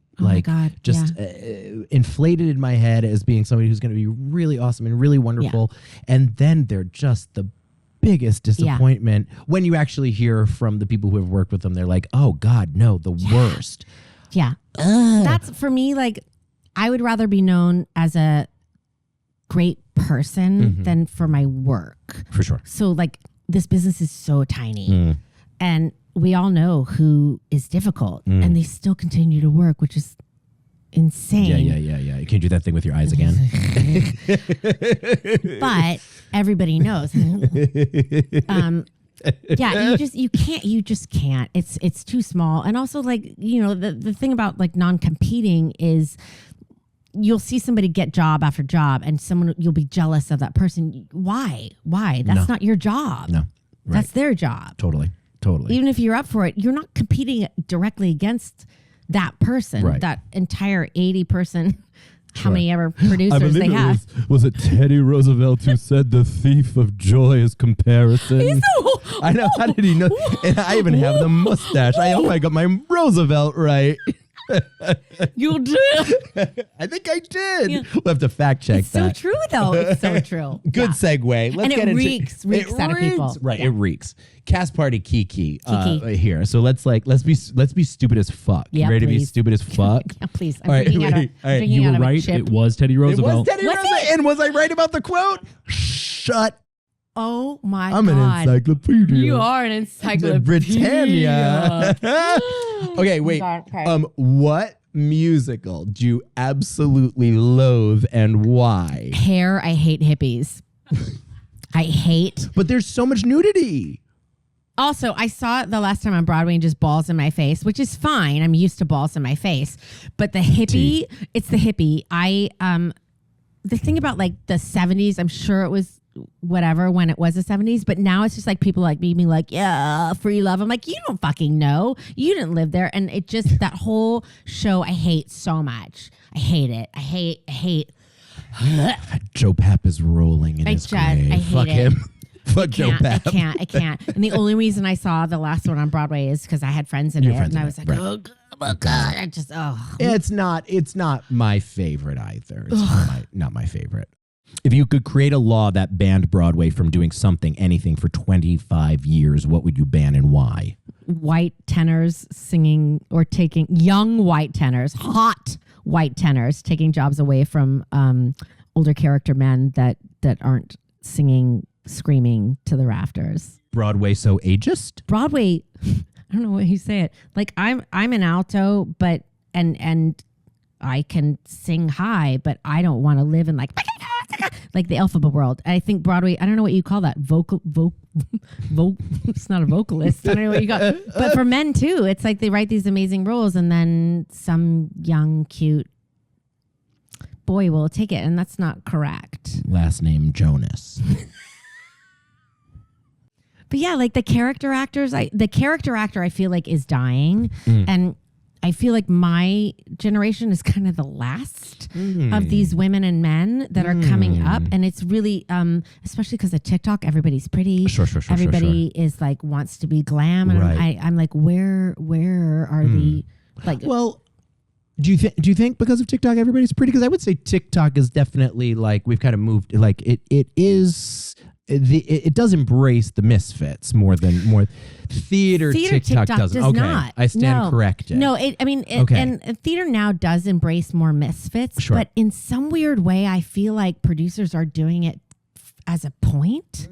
inflated in my head as being somebody who's going to be really awesome and really wonderful, and then they're just the biggest disappointment when you actually hear from the people who have worked with them. They're like, oh God, no, the worst. Yeah. That's for me. Like I would rather be known as a great person than for my work. For sure. So like this business is so tiny and we all know who is difficult and they still continue to work, which is insane. Yeah. You can't do that thing with your eyes again. But everybody knows. You just can't. It's too small. And also like, the thing about like non-competing is you'll see somebody get job after job and you'll be jealous of that person. Why? That's not your job. No. Right. That's their job. Totally. Even if you're up for it, you're not competing directly against that person, that entire 80-person how many ever producers they have. Was it Teddy Roosevelt who said the thief of joy is comparison? I know. How did he know? And I even have the mustache. I hope I got my Roosevelt right. You did. I think I did. Yeah. We'll have to fact check It's that. so true, though. It's so true. Good segue. Let's And it get into reeks out of people. Right, Yeah. it reeks. Cast party Kiki, Kiki. here. So let's be stupid as fuck. Yeah, You ready to be please. stupid as fuck? Yeah, please. I'm All right, drinking out of, wait, all right, drinking You out were of a right. chip. It was Teddy It Roosevelt. was Teddy Was Roosevelt. it? And was I right about the quote? Shut. Oh my I'm God. an encyclopedia. You are an encyclopedia. Britannia. Okay, wait. Okay. What musical do you absolutely loathe and why? Hair, I hate hippies. I hate. But there's so much nudity. Also, I saw it the last time on Broadway and just balls in my face, which is fine. I'm used to balls in my face. But the hippie, it's the hippie. The thing about like the 70s, I'm sure it was whatever when it was the 70s, but now it's just like people like me being like, yeah, free love. I'm like, you don't fucking know. You didn't live there. And it just, that whole show, I hate so much. I hate it. I hate. Joe Papp is rolling in his grave. I hate Fuck it. him. Fuck Joe Papp. I can't. And the only reason I saw the last one on Broadway is because I had friends in Your it, friends and in I was it, like, right. oh my God, I just It's not my favorite either. It's not my favorite. If you could create a law that banned Broadway from doing anything for 25 years, what would you ban and why? white tenors singing or taking young white tenors, hot white tenors, taking jobs away from older character men that aren't singing, screaming to the rafters. Broadway so ageist? Broadway, I don't know what you say it. Like I'm an alto, but and I can sing high, but I don't want to live in like the alphabet world. I think Broadway, I don't know what you call that. Vocal it's not a vocalist. I don't know what you got. But for men too, it's like they write these amazing roles and then some young, cute boy will take it, and that's not correct. Last name Jonas. But yeah, like the character actors, the character actor I feel like is dying. And I feel like my generation is kind of the last of these women and men that are coming up. And it's really, especially because of TikTok, everybody's pretty. Sure. Everybody is like, wants to be glam. And Right. I'm like, where are the, like. Well, do you think because of TikTok everybody's pretty? Because I would say TikTok is definitely like we've kind of moved like it does embrace the misfits more. Theater TikTok doesn't. Does okay, not. I stand No. corrected. No, Okay. and theater now does embrace more misfits, Sure. but in some weird way, I feel like producers are doing it as a point.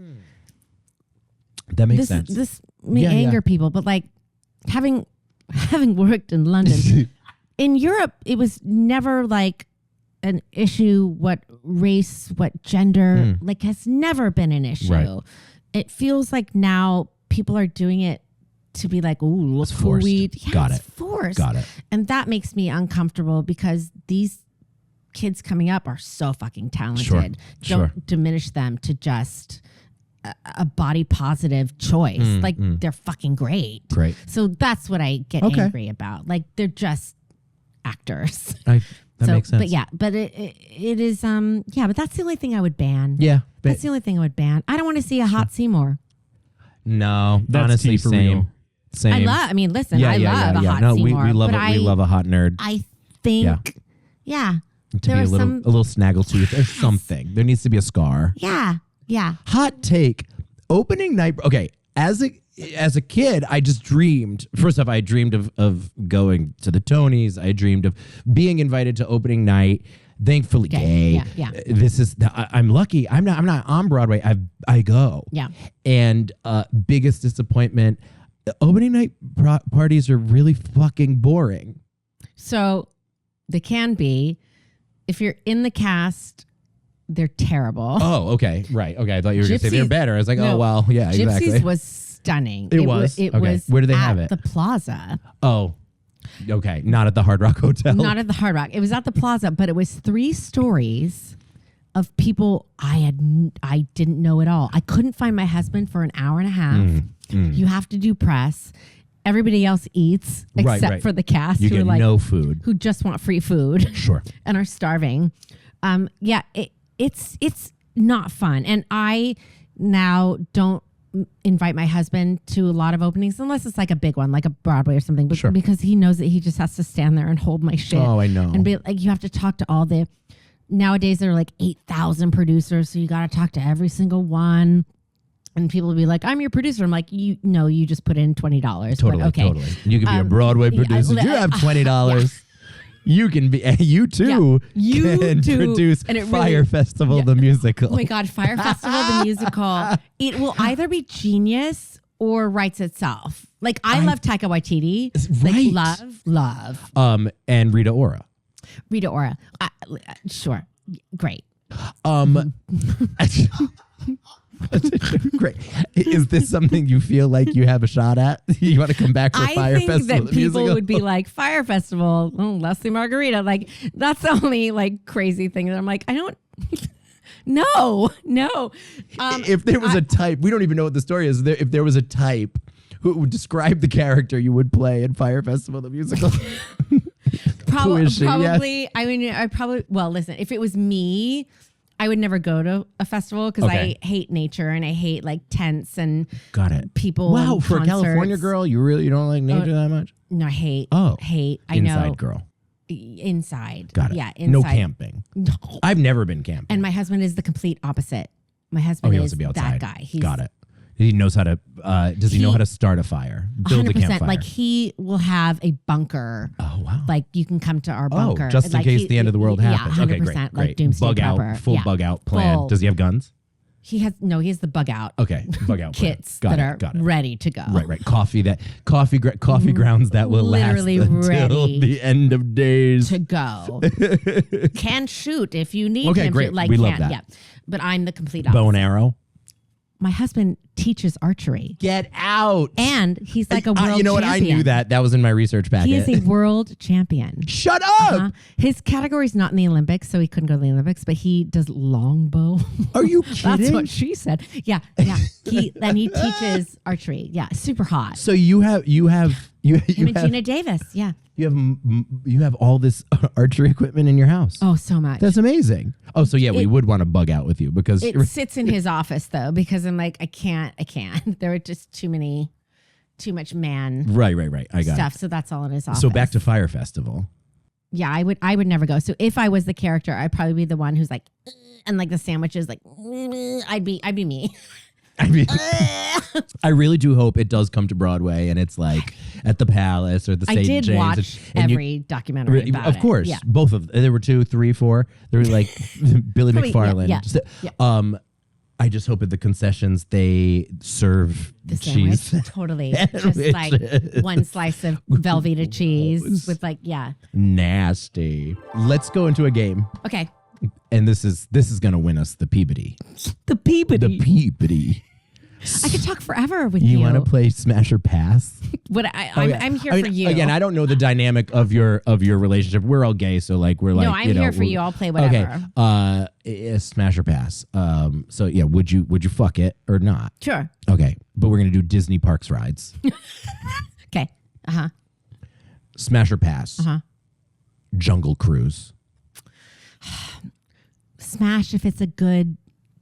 That makes sense. This may anger people, but like having worked in London, in Europe, it was never like an issue. What race, what gender, like has never been an issue. Right. It feels like now people are doing it to be like, ooh, look who forced. we. Yeah, Got it's it. forced. Got it. And that makes me uncomfortable because these kids coming up are so fucking talented. Sure. Don't diminish them to just a body positive choice. Like they're fucking great. Great. So that's what I get Okay. angry about. Like they're just actors. That makes sense. But yeah, but it is but that's the only thing I would ban. Yeah. That's the only thing I would ban. I don't want to see a hot Seymour. No, That's honestly, tea for same. real. Same. I love a hot No, Seymour. we love but we love a hot nerd. I think, to be there a are little snaggletooth or something. There needs to be a scar. Yeah. Hot take. Opening night. Okay, as a kid, I just dreamed. First off, I dreamed of going to the Tonys. I dreamed of being invited to opening night. Thankfully, gay. Yeah. This is. I'm lucky. I'm not on Broadway. I go. Yeah. And biggest disappointment. Opening night parties are really fucking boring. So they can be. If you're in the cast, they're terrible. Oh, okay. Right. Okay. I thought you were going to say they're better. I was like, No, oh, well, yeah, Gypsy's exactly. was stunning. It was? It Okay. was Where do they at have it? the Plaza. Oh, okay. Not at the Hard Rock Hotel. Not at the Hard Rock. It was at the Plaza, but it was 3 stories of people I didn't know at all. I couldn't find my husband for an hour and a half. You have to do press. everybody else eats Right, except right. for the cast You who get are like no food. who just want free food. Sure. And are starving. It's not fun. And I now don't invite my husband to a lot of openings unless it's like a big one, like a Broadway or something, but Sure. because he knows that he just has to stand there and hold my shit. Oh, I know. And be like, you have to talk to all the, nowadays there are like 8,000 producers, so you got to talk to every single one. And people will be like, I'm your producer. I'm like, you just put in $20. Totally, but okay. totally. You can be a Broadway producer. You have $20. You can be, you too can produce And it Fire really- Festival the musical. Oh my God, Fire Festival, the musical. It will either be genius or writes itself. Like, I love Taika Waititi. Right. Like, love. And Rita Ora. Rita Ora. Sure. Great. Great. Is this something you feel like you have a shot at? You want to come back for Fire I think Festival? that the people musical? would be like, Fire Festival, Leslie Margherita. Like, that's the only like crazy thing that I'm like, I don't. No. If there was a type, we don't even know what the story is. If there was a type who would describe the character you would play in Fire Festival the musical. Who is she? Probably. Yeah. I mean, well, listen, if it was me, I would never go to a festival because Okay. I hate nature and I hate like tents and Got it. people. Wow, and for a California concerts. girl, you don't like nature that much? No, I hate. Oh, hate. I inside know. girl. Inside. Got it. Yeah, inside. No camping. No. I've never been camping. And my husband is the complete opposite. My Oh, husband he is wants to be that outside. guy. He's Got it. He knows how to. Does he know how to start a fire? Build a 100%. campfire. Like, he will have a bunker. Oh wow. Like, you can come to our bunker. Oh, just in Like, case the end of the world happens. Yeah, 100%. Okay, great. Like Great. doomsday Bug prepper. out. Full Yeah. bug out plan. Full. Does he have guns? He has a bug out. Okay, bug out plan. Kits Got that it, got are it. ready to go. Right. Coffee grounds that will Literally last until ready the end of days. To go. Can shoot if you need Okay, him great. to. Like, We can, love that. Yeah. But I'm the complete opposite. Bow and arrow. My husband teaches archery. Get out. And he's like a world You know what? champion. I knew that. That was in my research packet. He is a world champion. Shut up. His category's not in the Olympics, so he couldn't go to the Olympics, but he does longbow. Are you kidding? That's what she said. Yeah. He teaches archery. Yeah, super hot. So you have Him and Gina Davis. Yeah. you have all this archery equipment in your house. Oh, so much. That's amazing. Oh, so yeah, we would want to bug out with you because It sits in his office though, because I'm like, I can't. There are just too much man right. I got stuff. it. So that's all in his office. So back to Fire Festival. Yeah, I would never go. So if I was the character, I'd probably be the one who's like, and like the sandwiches, like, I'd be me. I mean, I really do hope it does come to Broadway and it's like at the Palace or the St. I did James. watch and every documentary about of it. course, Yeah. both of there were 2, 3, 4. There were like Billy Probably, McFarlane. yeah. I just hope at the concessions they serve The cheese. sandwich, totally. Just like one slice of Velveeta cheese with like, yeah. Nasty. Let's go into a game, Okay. and this is gonna win us the Peabody. The Peabody. The Peabody. I could talk forever with you. You want to play Smash or Pass? I'm here for you. Again, I don't know the dynamic of your relationship. We're all gay, so like we're like. No, I'm here for you. I'll play whatever. Okay. Smash or Pass. So yeah, would you fuck it or not? Sure. Okay, but we're gonna do Disney parks rides. Okay. Smash or Pass. Jungle Cruise. Smash if it's a good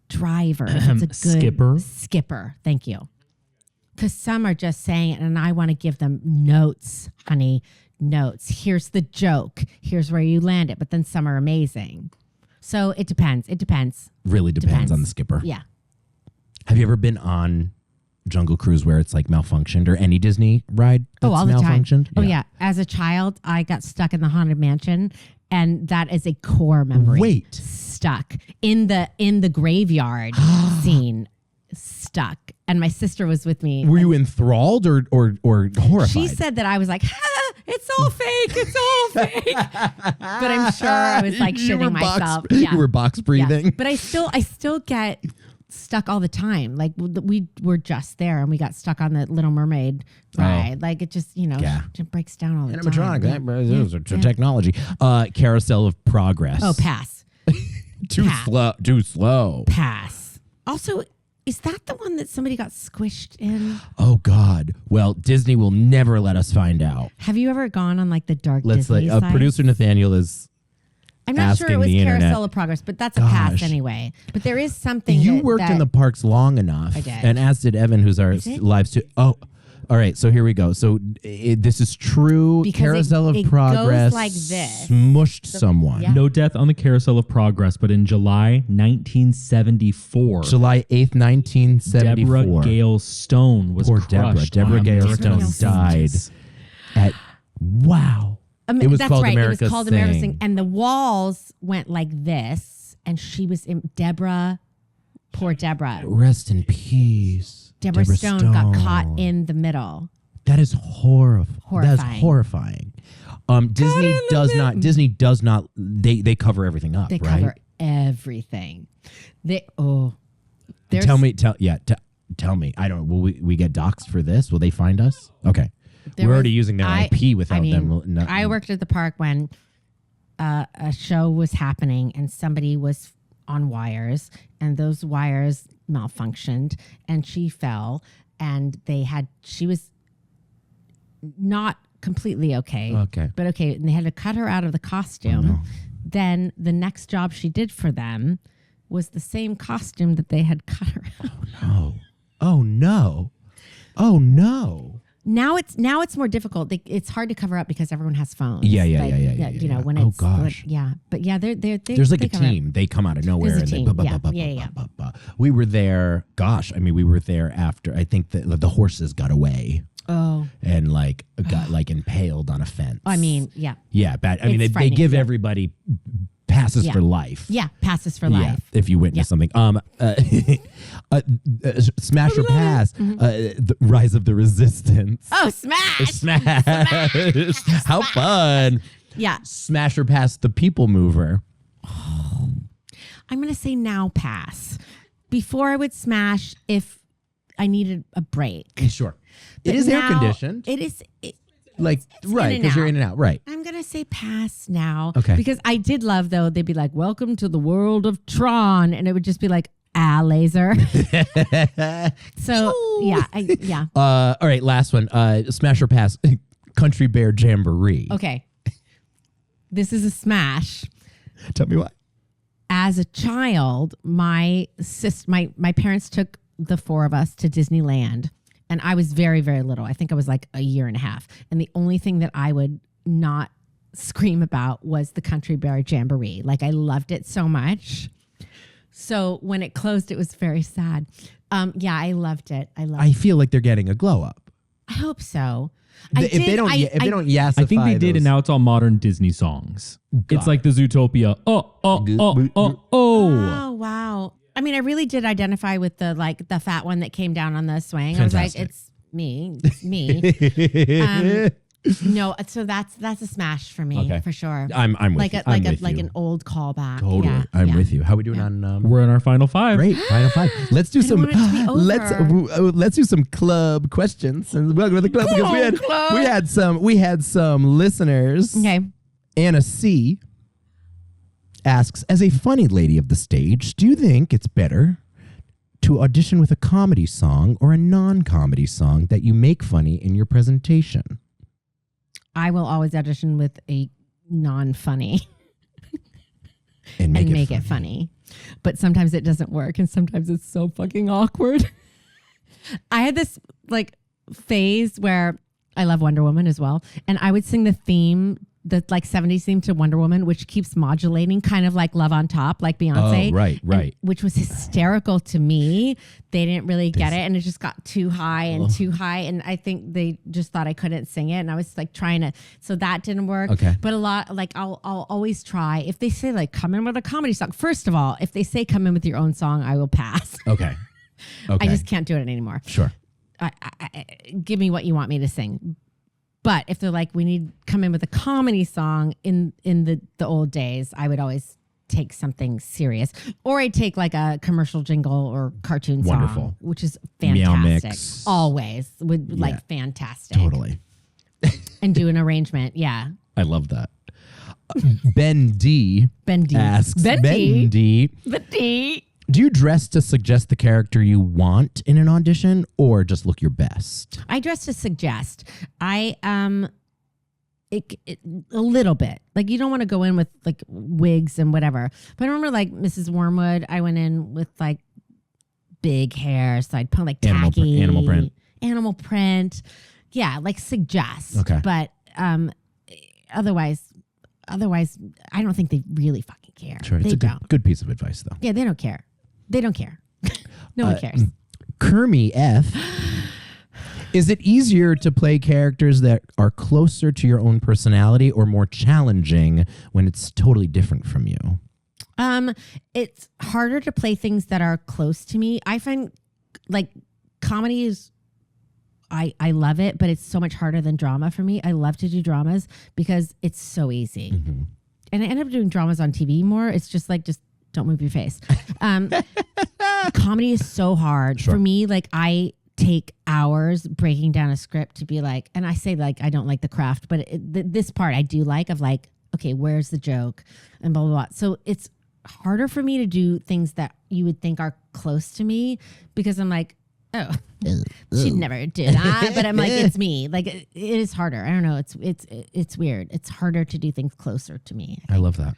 driver. If it's a good skipper. Thank you. Because some are just saying it and I want to give them notes, honey. Notes. Here's the joke. Here's where you land it. But then some are amazing. So it depends. Really depends on the skipper. Yeah. Have you ever been on Jungle Cruise where it's like malfunctioned or any Disney ride that's all the time. malfunctioned? Oh, yeah. As a child, I got stuck in the Haunted Mansion. And that is a core memory. Wait. Stuck in the graveyard scene. Stuck. And my sister was with me. Were you enthralled or horrified? She said that I was like, it's all fake. It's all fake. But I'm sure I was like You were shitting box- myself. Yeah. You were box breathing. Yeah. But I still get stuck all the time. Like we were just there and we got stuck on the Little Mermaid ride. Like it just, it breaks down all the time. Animatronic, technology. Carousel of Progress. Oh, pass. Too slow. Pass. Also, Is that the one that somebody got squished in? Oh God. Well, Disney will never let us find out. Have you ever gone on like the dark Let's Disney like sites? producer Nathanael is. I'm not sure it asking was the internet. Carousel of Progress, but that's a pass Gosh. anyway. But there is something You that, worked in the parks long enough, I did. and as did Evan, who's our Is it? live stu Oh, all right. So here we go. So this is true. Because Carousel it of goes Progress like this. smushed someone. yeah. No death on the Carousel of Progress, but in July 1974, July 8th, 1974. Deborah Gale Stone was Poor crushed. Deborah on Gale the Stone Gale Stone. died at wow. It was that's called right. America's It was called Thing. America's Thing. And the walls went like this. And she was in Deborah. Poor Deborah. Rest in peace. Deborah Stone got caught in the middle. That is horrifying. That is Horrifying. horrifying. Disney does not. They cover everything up. They right? cover everything. There's Tell me. I don't. Will we get doxxed for this? Will they find us? Okay. There We're already was- using their IP without them. No, I worked at the park when a show was happening and somebody was on wires and those wires malfunctioned and she fell and she was not completely okay. Okay. But okay. And they had to cut her out of the costume. no. Then the next job she did for them was the same costume that they had cut her out. Oh. Oh no. Oh no. Now it's more difficult. It's hard to cover up because everyone has phones. Yeah. You know when Oh, it's gosh. but yeah, they There's like they a cover up. team. They come out of nowhere. There's a and team. They, ba- ba- Yeah. ba- ba- Yeah. ba- ba- ba. We were there. Gosh, I mean, we were there after. I think the horses got away Oh, and like got like impaled on a fence. I mean, yeah, yeah, bad. I mean, It's they frightening, give yeah. everybody passes Yeah. for life. yeah, passes for Yeah, life. if you witness something. Smash or pass. The Rise of the Resistance. Oh, smash! Smash! How fun! Yeah, Smash or pass the People Mover. I'm gonna say now pass. Before I would smash if I needed a break. Sure. But It is air now conditioned. It is. Like, right, in and because you're out. in and out. Right. I'm gonna say pass now. Okay. Because I did love though. They'd be like, "Welcome to the world of Tron," and it would just be like, "Ah, laser." So yeah. All right, last one. Smash or pass. Country Bear Jamboree. Okay. This is a smash. Tell me why. As a child, my parents took the four of us to Disneyland, and I was very, very little. I think I was like a year and a half. And the only thing that I would not scream about was the Country Bear Jamboree. Like I loved it so much. So when it closed, it was very sad. Yeah, I loved it. I feel like they're getting a glow up. I hope so. If they don't yassify I think they did, those- and now it's all modern Disney songs. Got It's like the Zootopia. Oh. Oh wow! I mean, I really did identify with the fat one that came down on the swing. Fantastic. I was like, it's me. No, so that's a smash for me Okay. for sure. I'm with like you. a, like I'm a with like you. an old callback. Totally. Yeah, I'm yeah. with you. How we doing on We're in our final five. Great, final five. Let's do some. want it to be over. Let's do some club questions. And welcome to the club because we had some listeners. Okay. Anna C asks, as a funny lady of the stage, do you think it's better to audition with a comedy song or a non-comedy song that you make funny in your presentation? I will always audition with a non-funny And make it funny. But sometimes it doesn't work and sometimes it's so fucking awkward. I had this like phase where I love Wonder Woman as well. And I would sing the theme, the like 70s theme to Wonder Woman, which keeps modulating kind of like Love on Top, like Beyonce. Oh, right. And, which was hysterical to me. They didn't really get it. And it just got too high and too high. And I think they just thought I couldn't sing it. And I was like trying to, so that didn't work. Okay. But a lot, like I'll always try. If they say like, come in with a comedy song. First of all, if they say come in with your own song, I will pass. Okay. Okay. I just can't do it anymore. Sure. Give me what you want me to sing. But if they're like, we need come in with a comedy song in the old days, I would always take something serious. Or I'd take like a commercial jingle or cartoon Wonderful. song, which is Meow fantastic. Mix. Always would Yeah. like fantastic. Totally. And do an arrangement. Yeah. I love that. Ben D Ben D. asks, Ben D. Ben D The D. Do you dress to suggest the character you want in an audition, or just look your best? I dress to suggest. A little bit. Like, you don't want to go in with like wigs and whatever. But I remember like Mrs. Wormwood, I went in with like big hair, so I'd put like tacky animal print. Yeah, like suggest. Okay. But otherwise, I don't think they really fucking care. Sure, it's they a good piece of advice, though. Yeah, they don't care. They don't care. No one cares. Kermie F. Is it easier to play characters that are closer to your own personality or more challenging when it's totally different from you? It's harder to play things that are close to me. I find like comedy is, I love it, but it's so much harder than drama for me. I love to do dramas because it's so easy. Mm-hmm. And I end up doing dramas on TV more. It's just don't move your face. Comedy is so hard. Sure. For me. Like, I take hours breaking down a script to be like, and I say like, I don't like the craft, but this part I do like, of like, okay, where's the joke and blah, blah, blah. So it's harder for me to do things that you would think are close to me because I'm like, oh, she'd never do that. But I'm like, it's me. Like, it is harder. I don't know. It's weird. It's harder to do things closer to me. I love that.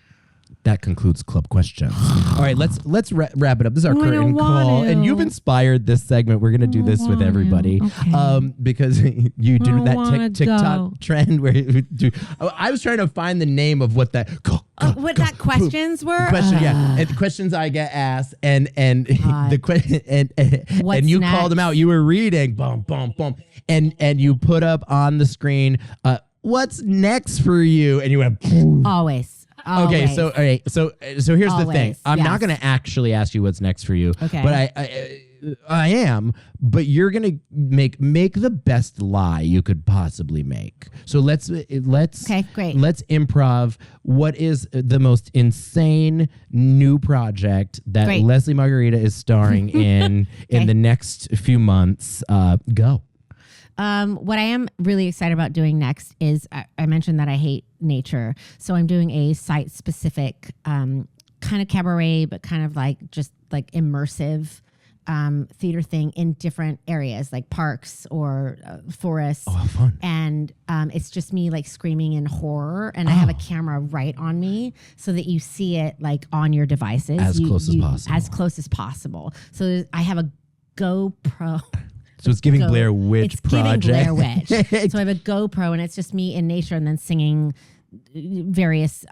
That concludes Club Questions. All right, let's wrap it up. This is our curtain call, and you've inspired this segment. We're gonna do this with everybody, because you do that TikTok trend where you do. I was trying to find the name of what that questions were. Yeah, and the questions I get asked, and the question, and you called them out. You were reading, boom, boom, boom, and you put up on the screen, what's next for you, and you went always. Okay, so here's the thing. I'm not going to actually ask you what's next for you, but I am. But you're going to make the best lie you could possibly make. So let's great. Let's improv. What is the most insane new project that Lesli Margherita is starring in the next few months? Go. What I am really excited about doing next is I mentioned that I hate nature. So I'm doing a site-specific kind of cabaret, but kind of like just like immersive theater thing in different areas like parks or forests. Oh, how fun. And it's just me like screaming in horror, and I have a camera right on me so that you see it like on your devices. As close as possible. So I have a GoPro. So it's giving Blair Witch Project. Giving Blair Witch. So I have a GoPro, and it's just me in nature, and then singing various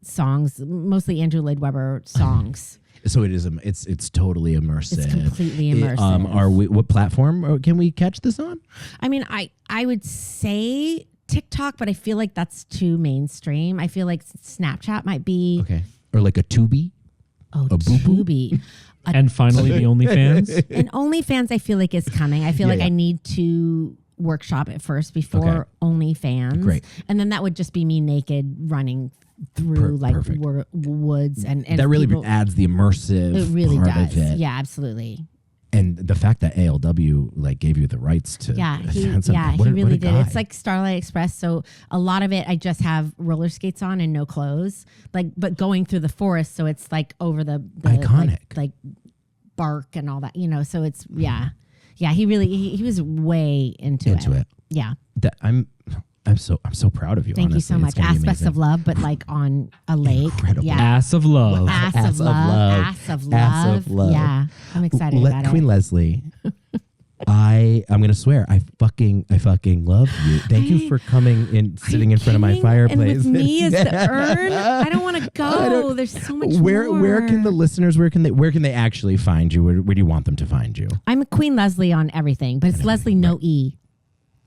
songs, mostly Andrew Lloyd Webber songs. So it is. It's totally immersive. It's completely immersive. What platform can we catch this on? I mean, I would say TikTok, but I feel like that's too mainstream. I feel like Snapchat might be or like a Tubi. Oh, Tubi. And finally, the OnlyFans. And OnlyFans, I feel like is coming. I feel like I need to workshop it first before OnlyFans. Great. And then that would just be me naked running through woods and that really adds the immersive. It really part does. Of it. Yeah, absolutely. And the fact that ALW like gave you the rights to he really did. It's like Starlight Express. So a lot of it, I just have roller skates on and no clothes, but going through the forest. So it's like over the iconic like bark and all that, so it's he really he was way into it. Yeah. I'm so proud of you. Thank honestly. You so much. Aspects of Love, but like on a lake. Incredible. Yeah. Ass of Love. Ass of love. Yeah. I'm excited about Queen it. Lesli. I'm gonna swear I fucking love you. Thank you for coming and sitting in front of my fireplace. And with me as the urn. I don't want to go. There's so much more. Where can the listeners? Where can they actually find you? Where do you want them to find you? I'm Queen Lesli on everything, but it's Lesli no E.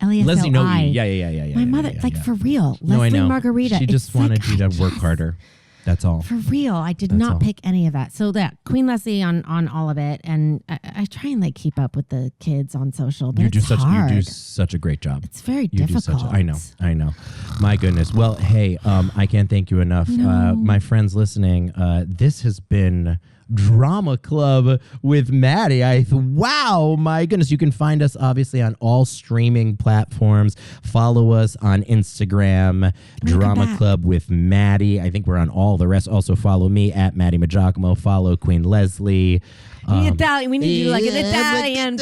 Lesli no E. Yeah. My mother, for real. No, I know. Lesli Margherita. She just wanted you to work harder. That's all. For real. I did not pick any of that. So that Queen Lesli on all of it. And I try and keep up with the kids on social, but it's hard. You do such a great job. It's very difficult. I know. My goodness. Well, hey, I can't thank you enough. No. My friends listening, this has been Drama Club with Matty. Wow, my goodness. You can find us obviously on all streaming platforms. Follow us on Instagram, Drama Club with Matty. I think we're on all the rest. Also follow me at Matty Maggiacomo. Follow Queen Leslie. Italian. We need to do like an Italian.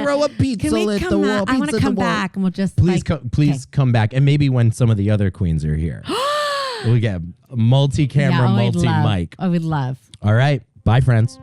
Throw a pizza at the wall. I want to come back and we'll just please come back. And maybe when some of the other queens are here. We get multi-camera, multi-mic. I would love. All right. Bye, friends.